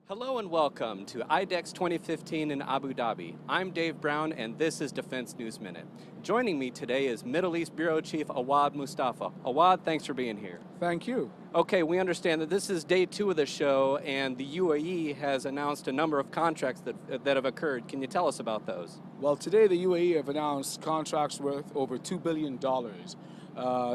Hello and welcome to IDEX 2015 in Abu Dhabi. I'm Dave Brown and this is Defense News Minute. Joining me today is Middle East Bureau Chief Awad Mustafa. Awad, thanks for being here. Thank you. Okay, we understand that this is day 2 of the show and the UAE has announced a number of contracts that have occurred. Can you tell us about those? Well, today the UAE have announced contracts worth over $2 billion.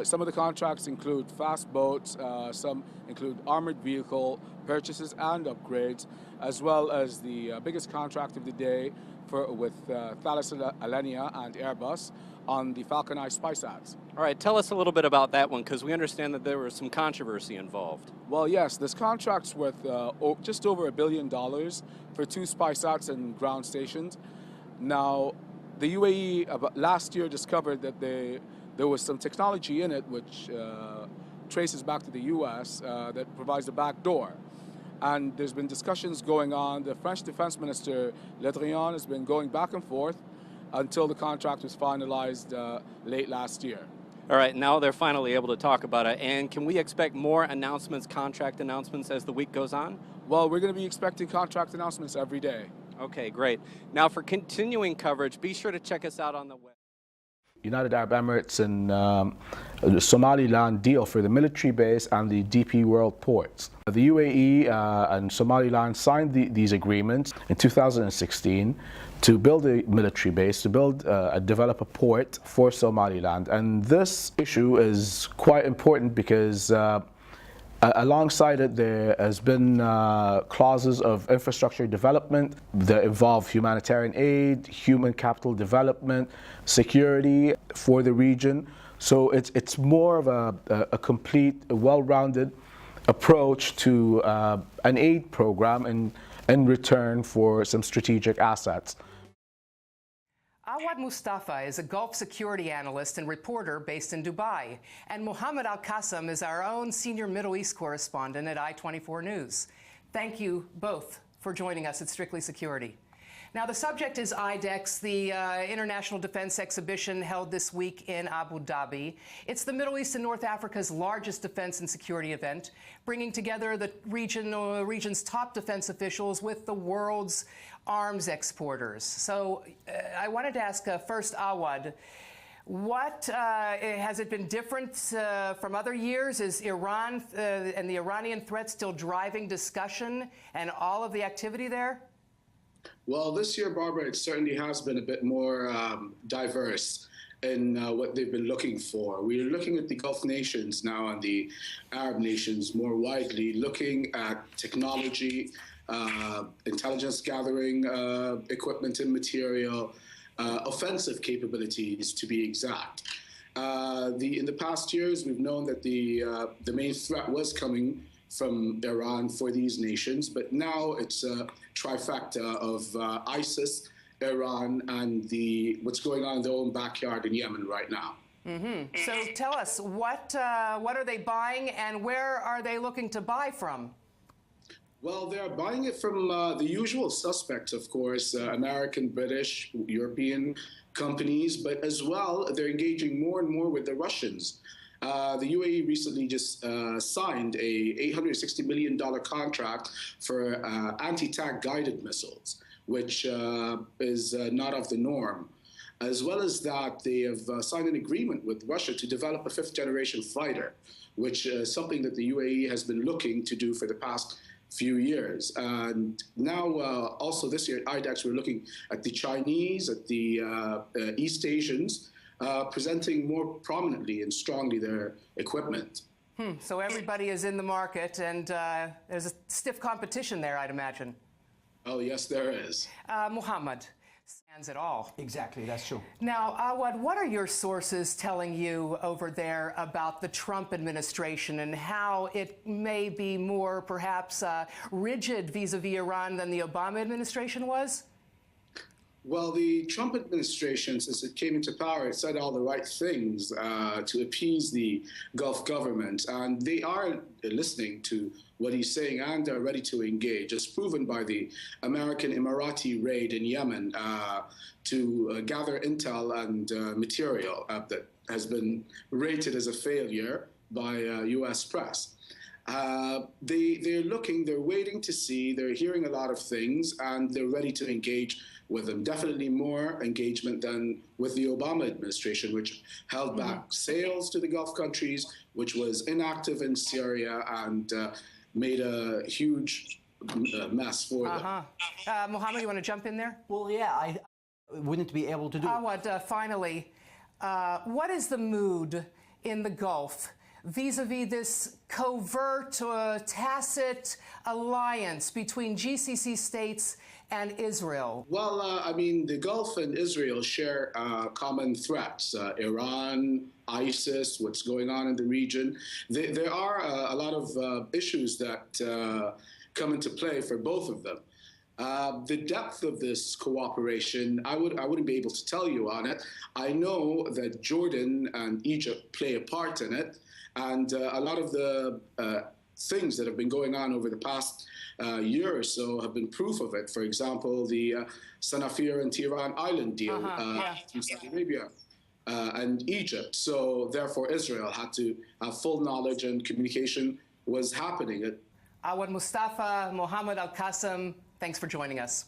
Some of the contracts include fast boats, some include armored vehicle purchases and upgrades, as well as the biggest contract of the day with Thales Alenia and Airbus on the Falcon Eye SpySats. All right, tell us a little bit about that one because we understand that there was some controversy involved. Well, yes, this contract's worth just over $1 billion for 2 SpySats and ground stations. Now, the UAE last year discovered that there was some technology in it which traces back to the US that provides a back door. And there's been discussions going on. The French Defense Minister, Le Drian, has been going back and forth until the contract was finalized late last year. All right, now they're finally able to talk about it. And can we expect more announcements, contract announcements, as the week goes on? Well, we're going to be expecting contract announcements every day. Okay, great. Now for continuing coverage, be sure to check us out on the web. United Arab Emirates and the Somaliland deal for the military base and the DP World ports. The UAE and Somaliland signed these agreements in 2016 to build a military base, to build develop a port for Somaliland. And this issue is quite important because alongside it, there has been clauses of infrastructure development that involve humanitarian aid, human capital development, security for the region. So it's more of a complete, well-rounded approach to an aid program in return for some strategic assets. Awad Mustafa is a Gulf security analyst and reporter based in Dubai, and Mohammed Al-Qassam is our own senior Middle East correspondent at I-24 News. Thank you both for joining us at Strictly Security. Now, the subject is IDEX, the International Defense Exhibition held this week in Abu Dhabi. It's the Middle East and North Africa's largest defense and security event, bringing together the region's top defense officials with the world's arms exporters. So I wanted to ask first, Awad, what has it been different from other years? Is Iran and the Iranian threat still driving discussion and all of the activity there? Well, this year, Barbara, it certainly has been a bit more diverse in what they've been looking for. We're looking at the Gulf nations now and the Arab nations more widely, looking at technology, intelligence gathering equipment and material, offensive capabilities to be exact. In the past years, we've known that the main threat was coming from Iran for these nations, but now it's a trifecta of ISIS, Iran, and what's going on in their own backyard in Yemen right now. Mm-hmm. So tell us, what are they buying and where are they looking to buy from? Well, they're buying it from the usual suspects, of course, American, British, European companies, but as well, they're engaging more and more with the Russians. The UAE recently just signed a $860 million contract for anti-tank guided missiles, which is not of the norm. As well as that, they have signed an agreement with Russia to develop a 5th-generation fighter, which is something that the UAE has been looking to do for the past few years. And now, also this year at IDEX, we're looking at the Chinese, at the East Asians, presenting more prominently and strongly their equipment. So everybody is in the market, and there's a stiff competition there, I'd imagine. Oh, yes, there is. Muhammad, stands at all. Exactly, that's true. Now, Awad, what are your sources telling you over there about the Trump administration and how it may be more, perhaps, rigid vis-a-vis Iran than the Obama administration was? Well, the Trump administration, since it came into power, it said all the right things to appease the Gulf government, and they are listening to what he's saying and are ready to engage, as proven by the American Emirati raid in Yemen to gather intel and material that has been rated as a failure by U.S. press. They're looking, they're waiting to see, they're hearing a lot of things, and they're ready to engage with them. Definitely more engagement than with the Obama administration, which held back sales to the Gulf countries, which was inactive in Syria, and made a huge mess for them. Mohammed, you want to jump in there? Well, yeah, I wouldn't be able to do it. Awad, finally, what is the mood in the Gulf vis-a-vis this covert, tacit alliance between GCC states and Israel? Well, I mean, the Gulf and Israel share common threats. Iran, ISIS, what's going on in the region. There are a lot of issues that come into play for both of them. The depth of this cooperation, I wouldn't be able to tell you on it. I know that Jordan and Egypt play a part in it, and a lot of the things that have been going on over the past year or so have been proof of it. For example, the Sanafir and Tehran Island deal through Saudi Arabia and Egypt. So therefore, Israel had to have full knowledge, and communication was happening. Awad Mustafa, Mohammed Al-Qassem, thanks for joining us.